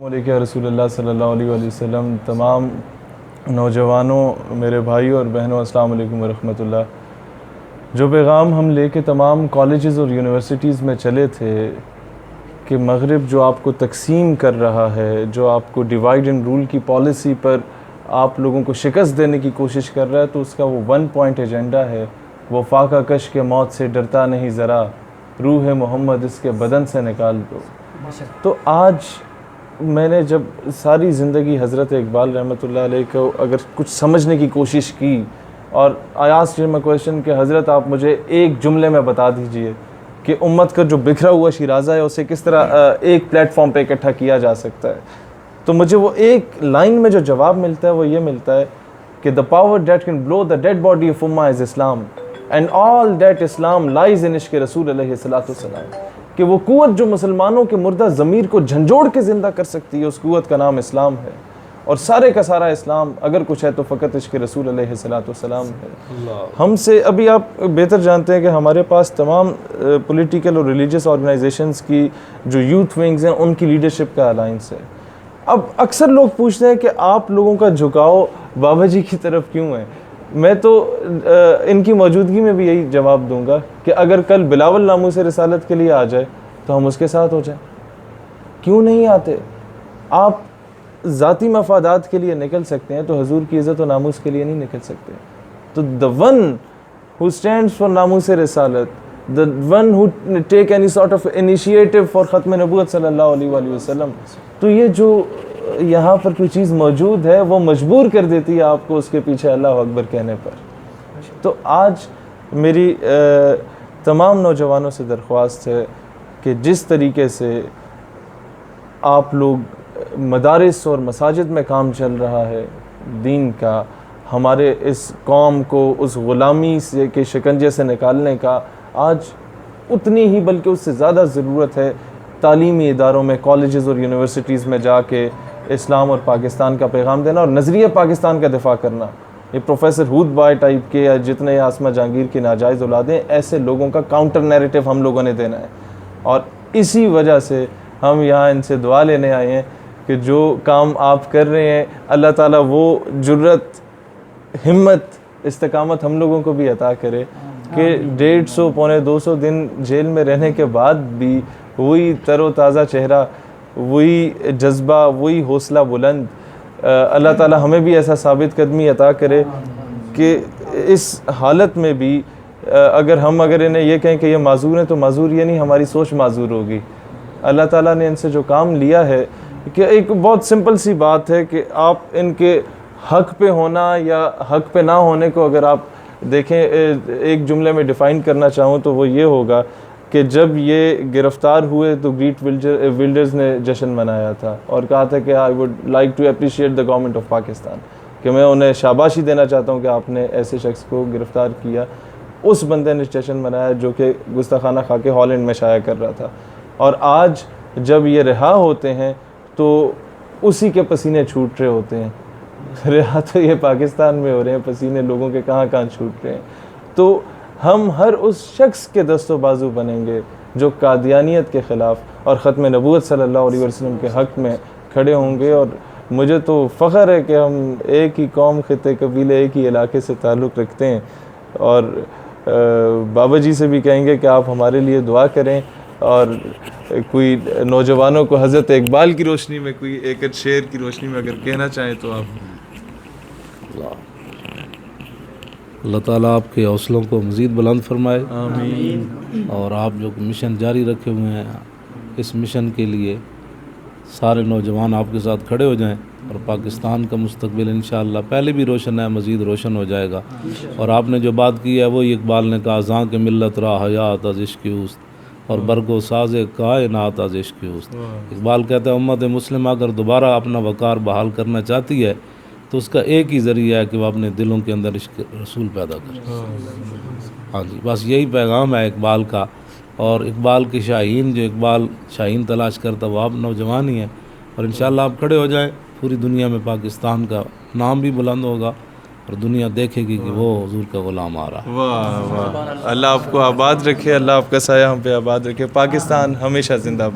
علیکم رسول اللہ صلی اللہ علیہ وآلہ وسلم۔ تمام نوجوانوں، میرے بھائیوں اور بہنوں، السلام علیکم ورحمۃ اللہ۔ جو پیغام ہم لے کے تمام کالجز اور یونیورسٹیز میں چلے تھے کہ مغرب جو آپ کو تقسیم کر رہا ہے، جو آپ کو ڈیوائیڈ اینڈ رول کی پالیسی پر آپ لوگوں کو شکست دینے کی کوشش کر رہا ہے، تو اس کا وہ 1 پوائنٹ ایجنڈا ہے، وہ فاقہ کش کے موت سے ڈرتا نہیں ذرا، روح محمد اس کے بدن سے نکال دو۔ تو آج میں نے جب ساری زندگی حضرت اقبال رحمۃ اللہ علیہ کو اگر کچھ سمجھنے کی کوشش کی، اور آیاز میں کویشچن کہ حضرت آپ مجھے ایک جملے میں بتا دیجئے کہ امت کا جو بکھرا ہوا شیرازہ ہے اسے کس طرح ایک پلیٹ فارم پہ اکٹھا کیا جا سکتا ہے، تو مجھے وہ ایک لائن میں جو جواب ملتا ہے وہ یہ ملتا ہے کہ the power that can blow the dead body of Ummah is Islam and all that Islam lies in عشق رسول علیہ الصلوۃ والسلام، کہ وہ قوت جو مسلمانوں کے مردہ ضمیر کو جھنجھوڑ کے زندہ کر سکتی ہے، اس قوت کا نام اسلام ہے، اور سارے کا سارا اسلام اگر کچھ ہے تو فقط عشق رسول علیہ الصلوۃ والسلام ہے۔ ہم سے ابھی آپ بہتر جانتے ہیں کہ ہمارے پاس تمام پولیٹیکل اور ریلیجیس آرگنائزیشنز کی جو یوتھ ونگز ہیں ان کی لیڈرشپ کا الائنس ہے۔ اب اکثر لوگ پوچھتے ہیں کہ آپ لوگوں کا جھکاؤ بابا جی کی طرف کیوں ہے؟ میں تو ان کی موجودگی میں بھی یہی جواب دوں گا کہ اگر کل بلاول ناموس رسالت کے لیے آ جائے تو ہم اس کے ساتھ ہو جائیں، کیوں نہیں آتے؟ آپ ذاتی مفادات کے لیے نکل سکتے ہیں تو حضور کی عزت و ناموس کے لیے نہیں نکل سکتے۔ تو the one who stands for ناموس رسالت، the one who take any sort of initiative for ختم نبوت صلی اللہ علیہ وآلہ وسلم، تو یہ جو یہاں پر کوئی چیز موجود ہے وہ مجبور کر دیتی ہے آپ کو اس کے پیچھے اللہ اکبر کہنے پر۔ تو آج میری تمام نوجوانوں سے درخواست ہے کہ جس طریقے سے آپ لوگ مدارس اور مساجد میں کام چل رہا ہے دین کا، ہمارے اس قوم کو اس غلامی سے کے شکنجے سے نکالنے کا، آج اتنی ہی بلکہ اس سے زیادہ ضرورت ہے تعلیمی اداروں میں، کالجز اور یونیورسٹیز میں جا کے اسلام اور پاکستان کا پیغام دینا اور نظریہ پاکستان کا دفاع کرنا۔ یہ پروفیسر ہود بائے ٹائپ کے یا جتنے عاصمہ جہانگیر کی ناجائز اولادیں، ایسے لوگوں کا کاؤنٹر نیریٹو ہم لوگوں نے دینا ہے، اور اسی وجہ سے ہم یہاں ان سے دعا لینے آئے ہیں کہ جو کام آپ کر رہے ہیں اللہ تعالیٰ وہ جرت، ہمت، استقامت ہم لوگوں کو بھی عطا کرے کہ 150 پونے 200 دن جیل میں رہنے کے بعد بھی وہی تر و تازہ چہرہ، وہی جذبہ، وہی حوصلہ بلند، اللہ تعالیٰ ہمیں بھی ایسا ثابت قدمی عطا کرے کہ اس حالت میں بھی اگر انہیں یہ کہیں کہ یہ معذور ہیں تو معذور یہ نہیں، ہماری سوچ معذور ہوگی۔ اللہ تعالیٰ نے ان سے جو کام لیا ہے کہ ایک بہت سمپل سی بات ہے کہ آپ ان کے حق پہ ہونا یا حق پہ نہ ہونے کو اگر آپ دیکھیں، ایک جملے میں ڈیفائن کرنا چاہوں تو وہ یہ ہوگا کہ جب یہ گرفتار ہوئے تو گریٹ ولڈرز نے جشن منایا تھا اور کہا تھا کہ I would like to appreciate the government of Pakistan, کہ میں انہیں شاباشی دینا چاہتا ہوں کہ آپ نے ایسے شخص کو گرفتار کیا۔ اس بندے نے جشن منایا جو کہ گستاخانہ خاکے ہالینڈ میں شائع کر رہا تھا، اور آج جب یہ رہا ہوتے ہیں تو اسی کے پسینے چھوٹ رہے ہوتے ہیں۔ رہا تو یہ پاکستان میں ہو رہے ہیں، پسینے لوگوں کے کہاں کہاں چھوٹ رہے ہیں۔ تو ہم ہر اس شخص کے دست و بازو بنیں گے جو قادیانیت کے خلاف اور ختم نبوت صلی اللہ علیہ وسلم کے حق میں کھڑے ہوں گے۔ اور مجھے تو فخر ہے کہ ہم ایک ہی قوم، خطے، قبیلے، ایک ہی علاقے سے تعلق رکھتے ہیں، اور بابا جی سے بھی کہیں گے کہ آپ ہمارے لیے دعا کریں، اور کوئی نوجوانوں کو حضرت اقبال کی روشنی میں، کوئی ایک شعر کی روشنی میں اگر کہنا چاہیں تو آپ۔ اللہ تعالیٰ آپ کے حوصلوں کو مزید بلند فرمائے، آمین۔ اور آپ جو مشن جاری رکھے ہوئے ہیں اس مشن کے لیے سارے نوجوان آپ کے ساتھ کھڑے ہو جائیں، اور پاکستان کا مستقبل انشاءاللہ پہلے بھی روشن ہے، مزید روشن ہو جائے گا۔ اور آپ نے جو بات کی ہے وہی اقبال نے کہا، زاں کے ملت را حیات از عشق اوست اور برگو ساز کائنات از عشق اوست۔ اقبال کہتا ہے امت مسلمہ اگر دوبارہ اپنا وقار بحال کرنا چاہتی ہے تو اس کا ایک ہی ذریعہ ہے کہ وہ اپنے دلوں کے اندر عشق رسول پیدا کرے۔ ہاں جی، بس یہی پیغام ہے اقبال کا، اور اقبال کے شاہین، جو اقبال شاہین تلاش کرتا وہ آپ نوجوان ہی ہیں، اور انشاءاللہ آپ کھڑے ہو جائیں، پوری دنیا میں پاکستان کا نام بھی بلند ہوگا اور دنیا دیکھے گی کہ وہ حضور کا غلام آ رہا ہے۔ واہ واہ، اللہ آپ کو آباد رکھے، اللہ آپ کا سایہ ہم پہ آباد رکھے، پاکستان ہمیشہ زندہ باد۔